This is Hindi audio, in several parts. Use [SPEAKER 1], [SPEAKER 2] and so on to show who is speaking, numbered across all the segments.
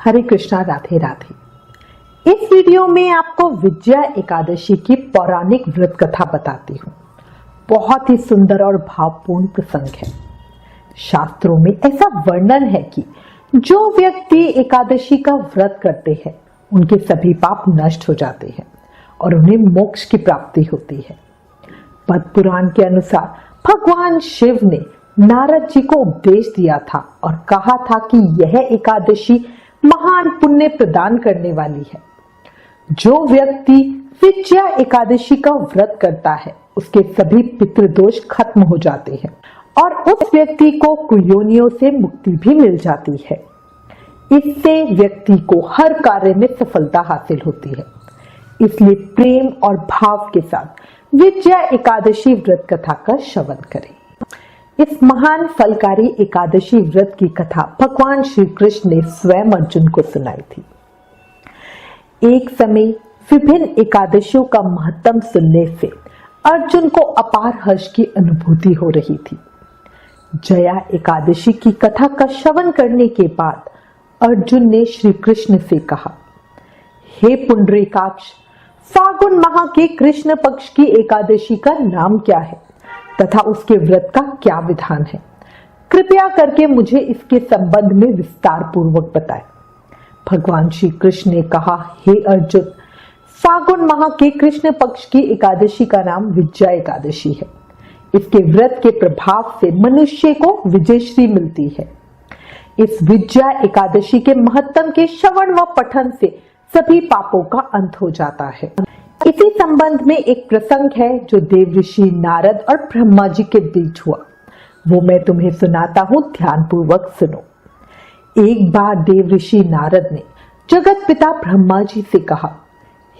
[SPEAKER 1] हरे कृष्णा, राधे राधे। इस वीडियो में आपको विजया एकादशी की पौराणिक व्रत कथा बताती हूँ। बहुत ही सुंदर और भावपूर्ण प्रसंग है। शास्त्रों में ऐसा वर्णन है कि जो व्यक्ति एकादशी का व्रत करते हैं उनके सभी पाप नष्ट हो जाते हैं और उन्हें मोक्ष की प्राप्ति होती है। पद्म पुराण के अनुसार भगवान शिव ने नारद जी को उपदेश दिया था और कहा था कि यह एकादशी महान पुण्य प्रदान करने वाली है। जो व्यक्ति विजया एकादशी का व्रत करता है उसके सभी पितृदोष खत्म हो जाते हैं और उस व्यक्ति को कुयोनियों से मुक्ति भी मिल जाती है। इससे व्यक्ति को हर कार्य में सफलता हासिल होती है। इसलिए प्रेम और भाव के साथ विजया एकादशी व्रत कथा का श्रवण करें। इस महान फलकारी एकादशी व्रत की कथा भगवान श्री कृष्ण ने स्वयं अर्जुन को सुनाई थी। एक समय विभिन्न एकादशियों का महत्व सुनने से अर्जुन को अपार हर्ष की अनुभूति हो रही थी। जया एकादशी की कथा का श्रवण करने के बाद अर्जुन ने श्री कृष्ण से कहा, हे पुंडरीकाक्ष, फागुन माह के कृष्ण पक्ष की एकादशी का नाम क्या है तथा उसके व्रत का क्या विधान है? कृपया करके मुझे इसके संबंध में विस्तार पूर्वक बताएं। भगवान श्री कृष्ण ने कहा, हे अर्जुन, फागुन माह के कृष्ण पक्ष की एकादशी का नाम विजया एकादशी है। इसके व्रत के प्रभाव से मनुष्य को विजयश्री मिलती है। इस विजया एकादशी के महत्व के श्रवण व पठन से सभी पापों का अंत हो जाता है। इसी संबंध में एक प्रसंग है जो देव ऋषि नारद और ब्रह्मा जी के बीच हुआ। वो मैं तुम्हें सुनाता हूँ, ध्यान पूर्वक सुनो। एक बार देव ऋषि नारद ने जगत पिता ब्रह्मा जी से कहा,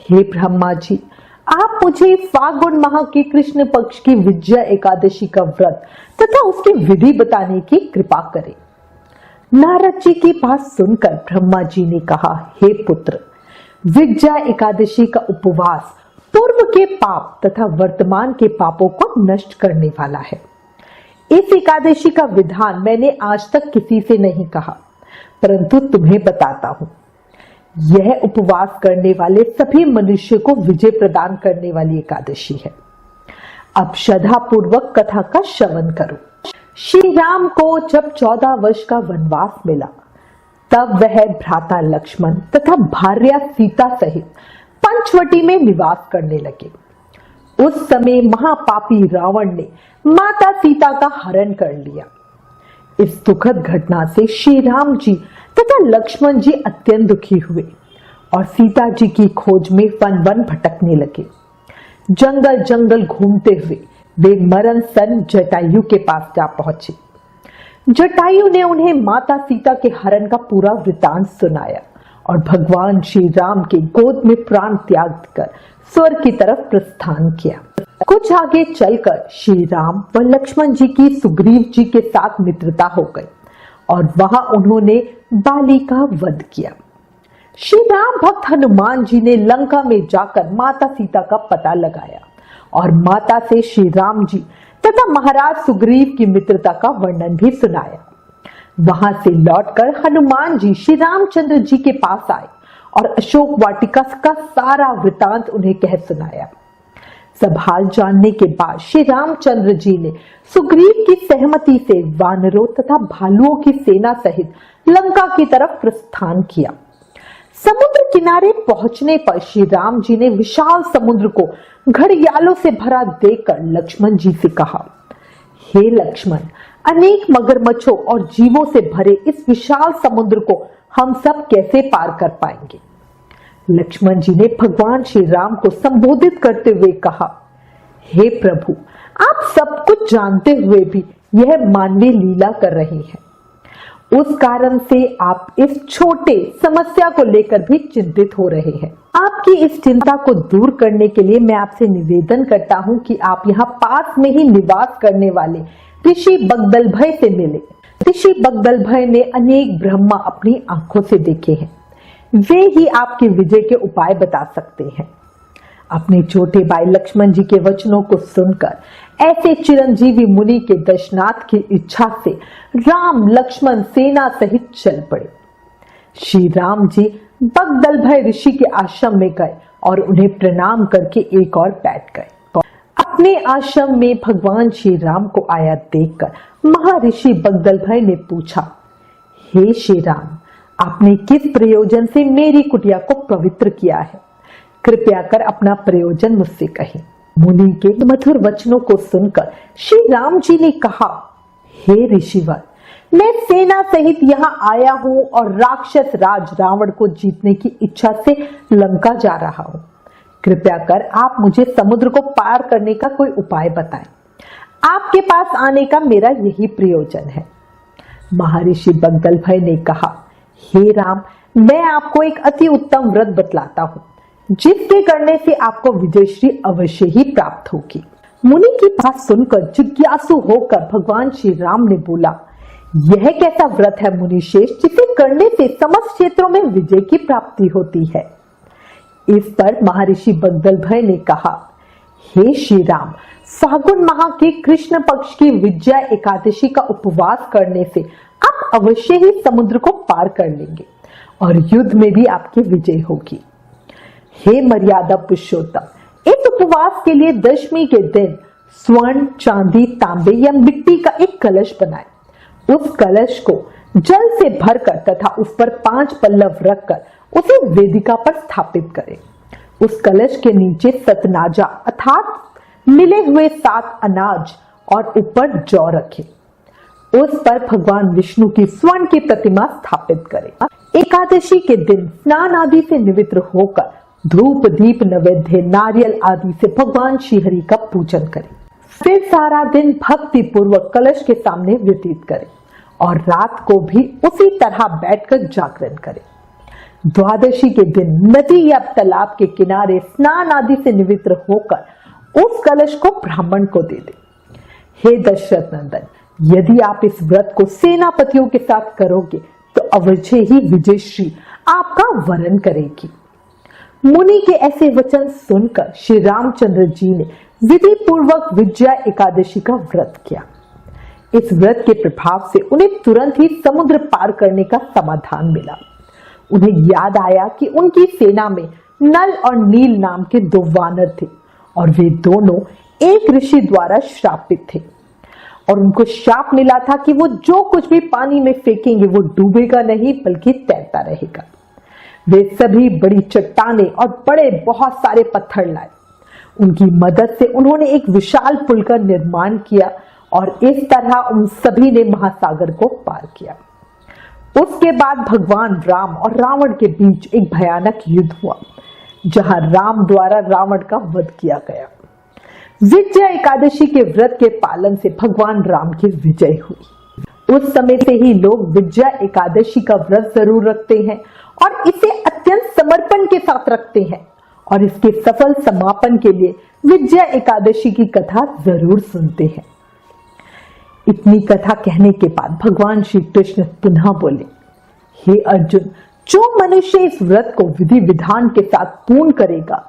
[SPEAKER 1] हे ब्रह्मा जी, आप मुझे फागुन माह के कृष्ण पक्ष की विजया एकादशी का व्रत तथा उसकी विधि बताने की कृपा करें। नारद जी की बात सुनकर ब्रह्मा जी ने कहा, हे पुत्र, विजया एकादशी का उपवास पूर्व के पाप तथा वर्तमान के पापों को नष्ट करने वाला है। इस एकादशी का विधान मैंने आज तक किसी से नहीं कहा, परंतु तुम्हें बताता हूं। यह उपवास करने वाले सभी मनुष्य को विजय प्रदान करने वाली एकादशी है। अब श्रद्धा पूर्वक कथा का श्रवण करो। श्री राम को जब 14 वर्ष का वनवास मिला तब वह भ्राता लक्ष्मण तथा भार्या सीता सहित पंचवटी में निवास करने लगे। उस समय महापापी रावण ने माता सीता का हरण कर लिया। इस दुखद घटना से श्री राम जी तथा लक्ष्मण जी अत्यंत दुखी हुए और सीता जी की खोज में वन वन भटकने लगे। जंगल जंगल घूमते हुए वे मरण सन जटायु के पास जा पहुंचे। जटायु ने उन्हें माता सीता के हरण का पूरा वृतांत सुनाया और भगवान श्री राम के गोद में प्राण त्याग कर स्वर्ग की तरफ प्रस्थान किया। कुछ आगे चलकर श्री राम व लक्ष्मण जी की सुग्रीव जी के साथ मित्रता हो गई और वहां उन्होंने बाली का वध किया। श्री राम भक्त हनुमान जी ने लंका में जाकर माता सीता का पता लगाया और माता से श्री राम जी तथा महाराज सुग्रीव की मित्रता का वर्णन भी सुनाया। वहां से लौटकर हनुमान जी श्री रामचंद्र जी के पास आए और अशोक वाटिका का सारा वृतांत उन्हें कह सुनाया। सब हाल जानने के बाद श्री रामचंद्र जी ने सुग्रीव की सहमति से वानरों तथा भालुओं की सेना सहित लंका की तरफ प्रस्थान किया। समुद्र किनारे पहुंचने पर श्री राम जी ने विशाल समुद्र को घड़ियालों से भरा देखकर लक्ष्मण जी से कहा, हे लक्ष्मण, अनेक मगरमच्छों और जीवों से भरे इस विशाल समुद्र को हम सब कैसे पार कर पाएंगे? लक्ष्मण जी ने भगवान श्री राम को संबोधित करते हुए कहा, हे प्रभु, आप सब कुछ जानते हुए भी यह मानवीय लीला कर रहे हैं। उस कारण से आप इस छोटे समस्या को लेकर भी चिंतित हो रहे हैं। आपकी इस चिंता को दूर करने के लिए मैं आपसे निवेदन करता हूं कि आप यहाँ पास में ही निवास करने वाले ऋषि बगदलभय से मिले। ऋषि बगदलभय ने अनेक ब्रह्मा अपनी आंखों से देखे हैं। वे ही आपके विजय के उपाय बता सकते हैं। अपने छोटे भाई लक्ष्मण जी के वचनों को सुनकर ऐसे चिरंजीवी मुनि के दर्शनार्थ की इच्छा से राम लक्ष्मण सेना सहित चल पड़े। श्री राम जी बगदलभय ऋषि के आश्रम में गए और उन्हें प्रणाम करके एक और बैठ गए। अपने आश्रम में भगवान श्री राम को आया देखकर महर्षि बगदलभय ने पूछा, हे श्री राम, आपने किस प्रयोजन से मेरी कुटिया को पवित्र किया है? कृपया कर अपना प्रयोजन मुझसे कहें। मुनि के मधुर वचनों को सुनकर श्री राम जी ने कहा, हे ऋषिवर, मैं सेना सहित यहाँ आया हूँ और राक्षस राज रावण को जीतने की इच्छा से लंका जा रहा हूँ। कृपया कर आप मुझे समुद्र को पार करने का कोई उपाय बताएं। आपके पास आने का मेरा यही प्रयोजन है। महर्षि बगदलभय ने कहा, हे राम, मैं आपको एक अति उत्तम व्रत बतलाता हूँ, जिसके करने से आपको विजयश्री अवश्य ही प्राप्त होगी। मुनि की बात सुनकर जिज्ञासु होकर भगवान श्री राम ने बोला, यह कैसा व्रत है मुनिश्रेष्ठ, जिसे करने से समस्त क्षेत्रों में विजय की प्राप्ति होती है? इस पर महर्षि बगदलभय ने कहा, हे श्री राम, फागुन माह के कृष्ण पक्ष की विजया एकादशी का उपवास करने से आप अवश्य ही समुद्र को पार कर लेंगे और युद्ध में भी आपकी विजय होगी। हे मर्यादा पुरुषोत्तम, इस उपवास के लिए दशमी के दिन स्वर्ण, चांदी, तांबे या मिट्टी का एक कलश बनाएं। उस कलश को जल से भरकर तथा उस पर 5 पल्लव रखकर उसे वेदिका पर स्थापित करें। उस कलश के नीचे सतनाजा अर्थात मिले हुए 7 अनाज और ऊपर जौ रखें। उस पर भगवान विष्णु की स्वर्ण की प्रतिमा स्थापित करें। एकादशी के दिन स्नान आदि से निवृत्त होकर धूप, दीप, नैवेद्य, नारियल आदि से भगवान श्रीहरि का पूजन करें। फिर सारा दिन भक्ति पूर्वक कलश के सामने व्यतीत करें और रात को भी उसी तरह बैठकर जागरण करें। द्वादशी के दिन नदी या तालाब के किनारे स्नान आदि से निवृत्त होकर उस कलश को ब्राह्मण को दे दें। हे दशरथ नंदन, यदि आप इस व्रत को सेनापतियों के साथ करोगे तो अवश्य ही विजयश्री आपका वरण करेगी। मुनि के ऐसे वचन सुनकर श्री रामचंद्र जी ने विधि पूर्वक विजया एकादशी का व्रत किया। इस व्रत के प्रभाव से उन्हें तुरंत ही समुद्र पार करने का समाधान मिला। उन्हें याद आया कि उनकी सेना में नल और नील नाम के 2 वानर थे और वे दोनों एक ऋषि द्वारा श्रापित थे और उनको शाप मिला था कि वो जो कुछ भी पानी में फेंकेंगे वो डूबेगा नहीं बल्कि तैरता रहेगा। वे सभी बड़ी चट्टानें और बड़े बहुत सारे पत्थर लाए। उनकी मदद से उन्होंने एक विशाल पुल का निर्माण किया और इस तरह उन सभी ने महासागर को पार किया। उसके बाद भगवान राम और रावण के बीच एक भयानक युद्ध हुआ, जहां राम द्वारा रावण का वध किया गया। विजया एकादशी के व्रत के पालन से भगवान राम की विजय हुई। उस समय से ही लोग विजया एकादशी का व्रत जरूर रखते हैं और इसे अत्यंत समर्पण के साथ रखते हैं और इसके सफल समापन के लिए विजया एकादशी की कथा जरूर सुनते हैं। इतनी कथा कहने के बाद भगवान श्री कृष्ण पुनः बोले, हे अर्जुन, जो मनुष्य इस व्रत को विधि विधान के साथ पूर्ण करेगा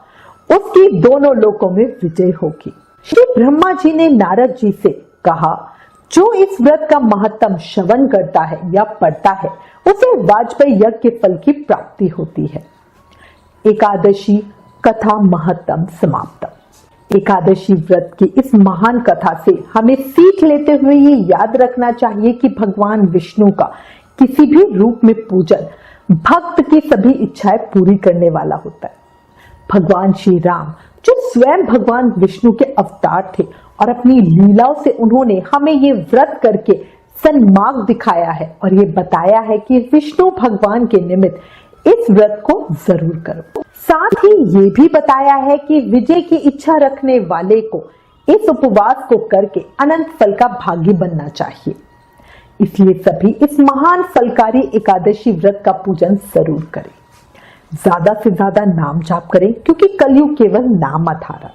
[SPEAKER 1] उसकी दोनों लोकों में विजय होगी। श्री ब्रह्मा जी ने नारद जी से कहा, जो इस व्रत का महत्तम श्रवण करता है या पढ़ता है उसे वाजपेयी यज्ञ के फल की प्राप्ति होती है। एकादशी कथा महत्तम समाप्तम। एकादशी व्रत की इस महान कथा से हमें सीख लेते हुए ये याद रखना चाहिए कि भगवान विष्णु का किसी भी रूप में पूजन भक्त की सभी इच्छाएं पूरी करने वाला होता है। भगवान श्री राम जो स्वयं भगवान विष्णु के अवतार थे और अपनी लीलाओं से उन्होंने हमें ये व्रत करके सन्मार्ग दिखाया है और ये बताया है कि विष्णु भगवान के निमित्त इस व्रत को जरूर करो। साथ ही ये भी बताया है कि विजय की इच्छा रखने वाले को इस उपवास को करके अनंत फल का भागी बनना चाहिए। इसलिए सभी इस महान फलकारी एकादशी व्रत का पूजन जरूर करें। ज्यादा से ज्यादा नाम जाप करें, क्योंकि कलयुग केवल नाम आधारा।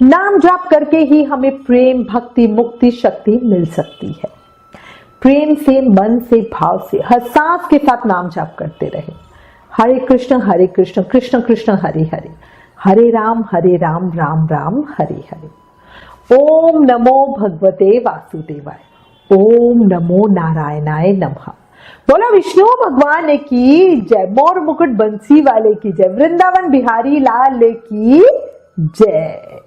[SPEAKER 1] नाम जाप करके ही हमें प्रेम, भक्ति, मुक्ति, शक्ति मिल सकती है। प्रेम से, मन से, भाव से हर सांस के साथ नाम जाप करते रहे। हरे कृष्ण कृष्ण कृष्ण हरे हरे, हरे राम राम राम हरे हरे। ओम नमो भगवते वासुदेवाय। ओम नमो नारायणाय नमः। बोला विष्णु भगवान की जय, मोर मुकुट बंसी वाले की जय, वृंदावन बिहारी लाल की जय।